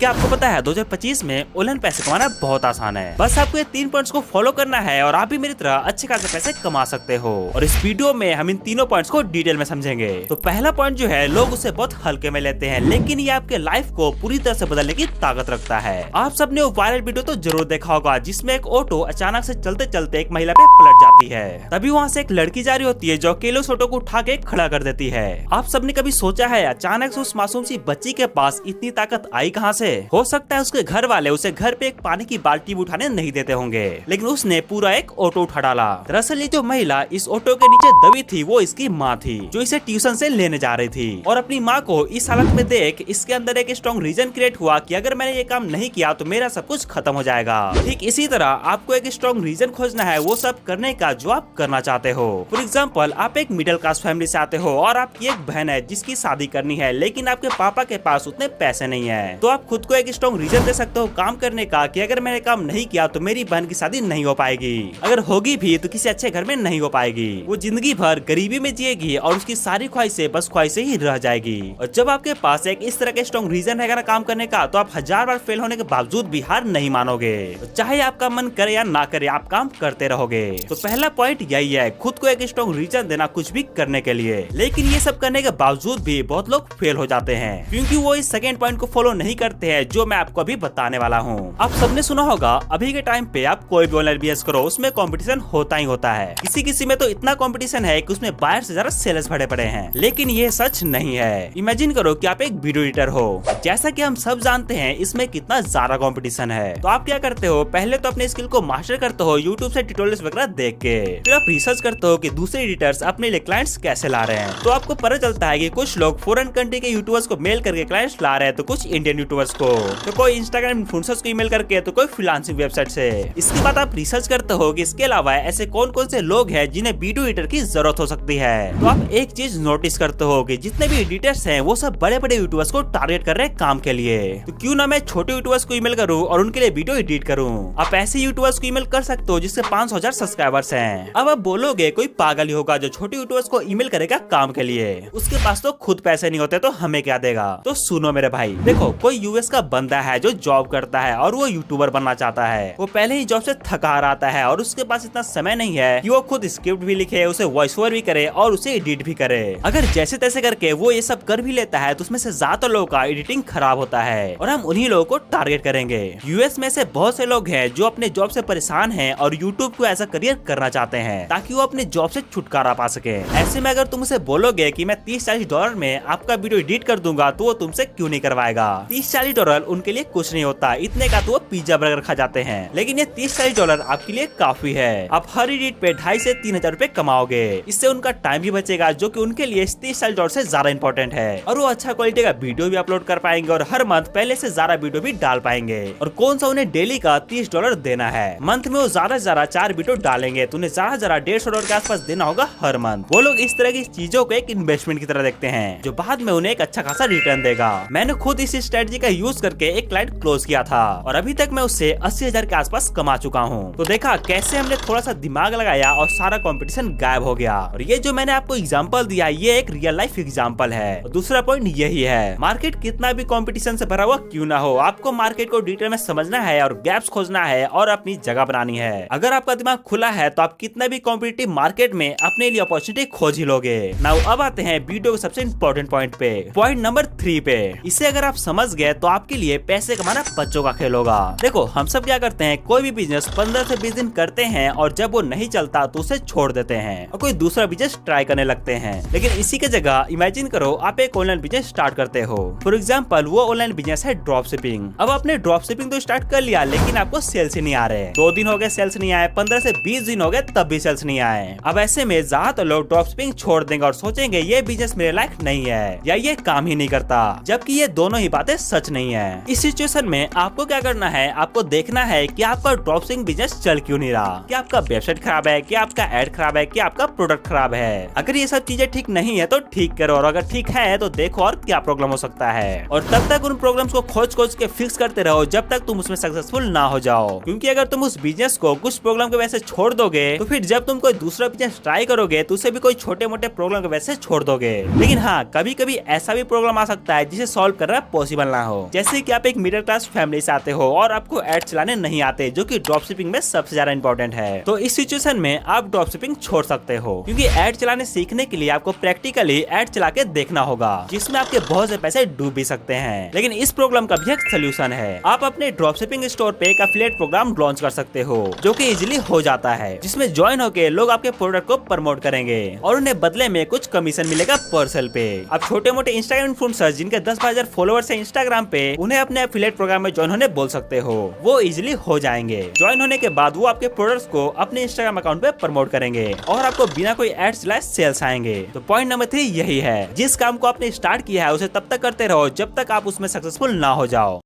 क्या आपको पता है 2025 में ऑनलाइन पैसे कमाना बहुत आसान है। बस आपको ये 3 पॉइंट्स को फॉलो करना है और आप भी मेरी तरह अच्छे खासे पैसे कमा सकते हो। और इस वीडियो में हम इन तीनों पॉइंट्स को डिटेल में समझेंगे। तो पहला पॉइंट जो है, लोग उसे बहुत हल्के में लेते हैं, लेकिन ये आपके लाइफ को पूरी तरह से बदलने की ताकत रखता है। आप सबने वो वायरल वीडियो तो जरूर देखा होगा जिसमें एक ऑटो अचानक से चलते चलते एक महिला पे पलट जाती है। तभी वहाँ से एक लड़की जा रही होती है जो अकेले उस ऑटो को उठा के खड़ा कर देती है। आप सबने कभी सोचा है अचानक से उस मासूम सी बच्ची के पास इतनी ताकत आई कहाँ से? हो सकता है उसके घर वाले उसे घर पे एक पानी की बाल्टी भी उठाने नहीं देते होंगे, लेकिन उसने पूरा एक ऑटो उठा डाला। दरअसल ये जो महिला इस ऑटो के नीचे दबी थी वो इसकी माँ थी, जो इसे ट्यूशन से लेने जा रही थी। और अपनी माँ को इस हालत में देख इसके अंदर एक स्ट्रॉन्ग रीजन क्रिएट हुआ कि अगर मैंने ये काम नहीं किया तो मेरा सब कुछ खत्म हो जाएगा। ठीक इसी तरह आपको एक स्ट्रॉन्ग रीजन खोजना है वो सब करने का जो आप करना चाहते हो। फॉर एग्जाम्पल, आप एक मिडिल क्लास फैमिली से आते हो और आपकी एक बहन है जिसकी शादी करनी है, लेकिन आपके पापा के पास उतने पैसे नहीं है। तो आप खुद को एक स्ट्रॉन्ग रीजन दे सकते हो काम करने का कि अगर मैंने काम नहीं किया तो मेरी बहन की शादी नहीं हो पाएगी। अगर होगी भी तो किसी अच्छे घर में नहीं हो पाएगी। वो जिंदगी भर गरीबी में जिएगी और उसकी सारी ख्वाहिशें बस ख्वाहिशें ही रह जाएगी। और जब आपके पास एक इस तरह का स्ट्रॉन्ग रीजन रहेगा ना काम करने का, तो आप 1000 बार फेल होने के बावजूद भी हार नहीं मानोगे। चाहे आपका मन करे या ना करे, आप काम करते रहोगे। तो पहला पॉइंट यही है, खुद को एक स्ट्रॉन्ग रीजन देना कुछ भी करने के लिए। लेकिन ये सब करने के बावजूद भी बहुत लोग फेल हो जाते हैं, क्योंकि वो इस सेकंड पॉइंट को फॉलो नहीं करते हैं जो मैं आपको अभी बताने वाला हूँ। आप सबने सुना होगा अभी के टाइम पे आप कोई भी ऑनलाइन बिजनेस करो उसमें कंपटीशन होता ही होता है। किसी किसी में तो इतना कंपटीशन है कि उसमें बायर से ज्यादा सेलर्स भरे पड़े हैं, लेकिन ये सच नहीं है। इमेजिन करो कि आप एक वीडियो एडिटर हो। जैसा कि हम सब जानते हैं इसमें कितना ज्यादा कंपटीशन है। तो आप क्या करते हो, पहले तो अपने स्किल को मास्टर करते हो यूट्यूब से ट्यूटोरियल्स वगैरह देख के। फिर आप रिसर्च करते हो कि दूसरे एडिटर्स अपने लिए क्लाइंट्स कैसे ला रहे हैं। तो आपको पता चलता है कि कुछ लोग फॉरेन कंट्री के यूट्यूबर्स को मेल करके क्लाइंट्स ला रहे हैं, तो कुछ इंडियन यूट्यूबर्स को, तो कोई इंस्टाग्राम इन्फ्लुएंसर्स को ईमेल करके, तो कोई फ्रीलांसिंग वेबसाइट से। इसके बाद आप रिसर्च करते हो कि इसके अलावा ऐसे कौन कौन से लोग हैं जिन्हें वीडियो एडिटर की जरूरत हो सकती है। तो आप एक चीज नोटिस करते हो कि जितने भी एडिटर्स हैं वो सब बड़े बड़े यूट्यूबर्स को टारगेट कर रहे हैं काम के लिए। तो क्यों ना मैं छोटे यूट्यूबर्स को ईमेल करूं और उनके लिए वीडियो एडिट करूं। आप ऐसे यूट्यूबर्स को ईमेल कर सकते हो जिसके 500,000 सब्सक्राइबर्स हैं। अब आप बोलोगे कोई पागल ही होगा जो छोटे यूट्यूबर्स को ईमेल करेगा काम के लिए, उसके पास तो खुद पैसे नहीं होते तो हमें क्या देगा। तो सुनो मेरे भाई, देखो कोई यूएस का बंदा है जो जॉब करता है और वो यूट्यूबर बनना चाहता है। वो पहले ही जॉब से थका आता है और उसके पास इतना समय नहीं है कि वो खुद स्क्रिप्ट भी लिखे, उसे वॉइस ओवर भी करे और उसे एडिट भी करे। अगर जैसे तैसे करके वो ये सब कर भी लेता है तो उसमें से ज्यादातर लोगों का एडिटिंग खराब होता है और हम उन्हीं लोगों को टारगेट करेंगे। यूएस में से बहुत से लोग हैं जो अपने जॉब से परेशान हैं और यूट्यूब को ऐसा करियर करना चाहते हैं ताकि वो अपने जॉब से छुटकारा पा सके। ऐसे में अगर तुम उसे बोलोगे कि मैं $30-40 में आपका वीडियो एडिट कर दूंगा, तो वो तुमसे क्यों नहीं करवाएगा। $30-40 उनके लिए कुछ नहीं होता, इतने का तो वो पिज्जा बर्गर खा जाते हैं। लेकिन ये $30-40 आपके लिए काफी है। आप हर एडिट पे 2500 से 3000 रुपए कमाओगे। इससे उनका टाइम भी बचेगा जो कि उनके लिए $30-40 से ज्यादा इंपॉर्टेंट है। और वो अच्छा क्वालिटी का वीडियो भी अपलोड कर पाएंगे और हर मंथ पहले से ज्यादा वीडियो भी डाल पाएंगे। और कौन सा उन्हें डेली का $30 देना है, मंथ में वो ज्यादा से ज्यादा 4 वीडियो डालेंगे तो उन्हें ज्यादा $150 के आसपास देना होगा हर मंथ। वो लोग इस तरह की चीजों को एक इन्वेस्टमेंट की तरह देखते हैं जो बाद में उन्हें एक अच्छा खासा रिटर्न देगा। मैंने खुद इस स्ट्रेटजी का यूज करके एक क्लाइंट क्लोज किया था और अभी तक मैं उससे 80,000 के आसपास कमा चुका हूँ। तो देखा कैसे हमने थोड़ा सा दिमाग लगाया और सारा कंपटीशन गायब हो गया। और ये जो मैंने आपको एग्जांपल दिया ये एक रियल लाइफ एग्जांपल है। और दूसरा पॉइंट यही है, मार्केट कितना भी कंपटीशन से भरा हुआ क्यों ना हो, आपको मार्केट को डिटेल में समझना है और गैप्स खोजना है और अपनी जगह बनानी है। अगर आपका दिमाग खुला है तो आप कितना भी कॉम्पिटिटिव मार्केट में अपने लिए अपॉर्चुनिटी खोज ही लोगे। नाउ अब आते हैं वीडियो के सबसे इम्पोर्टेंट पॉइंट पे, पॉइंट नंबर 3 पे। इसे अगर आप समझ गए तो आपके लिए पैसे कमाना बच्चों का खेल होगा। देखो हम सब क्या करते हैं, कोई भी बिजनेस 15 से 20 दिन करते हैं और जब वो नहीं चलता तो उसे छोड़ देते हैं और कोई दूसरा बिजनेस ट्राई करने लगते हैं। लेकिन इसी की जगह इमेजिन करो आप एक ऑनलाइन बिजनेस स्टार्ट करते हो। फॉर एग्जाम्पल वो ऑनलाइन बिजनेस है ड्रॉप शिपिंग। अब आपने ड्रॉप शिपिंग तो स्टार्ट कर लिया लेकिन आपको सेल्स ही नहीं आ रहे। 2 दिन हो गए सेल्स नहीं आए, 15 से 20 दिन हो गए तब भी सेल्स नहीं आए। अब ऐसे में ज्यादातर लोग ड्रॉप शिपिंग छोड़ देंगे और सोचेंगे ये बिजनेस मेरे लायक नहीं है या ये काम ही नहीं करता, जबकि ये दोनों ही बातें सच नहीं है। इस सिचुएशन में आपको क्या करना है, आपको देखना है कि आपका ड्रॉप शिपिंग बिजनेस चल क्यों नहीं रहा। क्या आपका वेबसाइट खराब है, क्या आपका एड खराब है, क्या आपका प्रोडक्ट खराब है। अगर ये सब चीजें ठीक नहीं है तो ठीक करो और अगर ठीक है तो देखो और क्या प्रॉब्लम हो सकता है और तब तक उन प्रॉब्लम्स को खोज खोज के फिक्स करते रहो जब तक तुम उसमें सक्सेसफुल ना हो जाओ। क्योंकि अगर तुम उस बिजनेस को कुछ प्रॉब्लम की वजह से छोड़ दोगे तो फिर जब तुम कोई दूसरा बिजनेस ट्राई करोगे तो उसे भी कोई छोटे मोटे प्रॉब्लम की वजह से छोड़ दोगे। लेकिन हाँ, कभी कभी ऐसा भी प्रॉब्लम आ सकता है जिसे सॉल्व करना पॉसिबल ना हो। जैसे कि आप एक मिडिल क्लास फैमिली से आते हो और आपको एड चलाने नहीं आते, जो कि ड्रॉप शिपिंग में सबसे ज्यादा इंपॉर्टेंट है। तो इस सिचुएशन में आप ड्रॉप शिपिंग छोड़ सकते हो, क्योंकि एड चलाने सीखने के लिए आपको प्रैक्टिकली एड चला के देखना होगा, जिसमें आपके बहुत से पैसे डूब भी सकते हैं। लेकिन इस प्रॉब्लम का भी एक सोल्यूशन है। आप अपने ड्रॉप शिपिंग स्टोर पे एक एफिलिएट प्रोग्राम लॉन्च कर सकते हो, जो कि इजीली हो जाता है, जिसमें ज्वाइन होके लोग आपके प्रोडक्ट को प्रमोट करेंगे और उन्हें बदले में कुछ कमीशन मिलेगा पर सेल पे। अब छोटे मोटे इंस्टाग्राम इन्फ्लुएंसर्स जिनके 10,000 फॉलोअर्स है इंस्टाग्राम पे, उन्हें अपने एफिलिएट प्रोग्राम में ज्वाइन होने बोल सकते हो, वो इजीली हो जाएंगे। ज्वाइन होने के बाद वो आपके प्रोडक्ट्स को अपने इंस्टाग्राम अकाउंट पे प्रमोट करेंगे और आपको बिना कोई एड्स चलाए सेल्स आएंगे। तो पॉइंट नंबर 3 यही है, जिस काम को आपने स्टार्ट किया है उसे तब तक करते रहो जब तक आप उसमें सक्सेसफुल ना हो जाओ।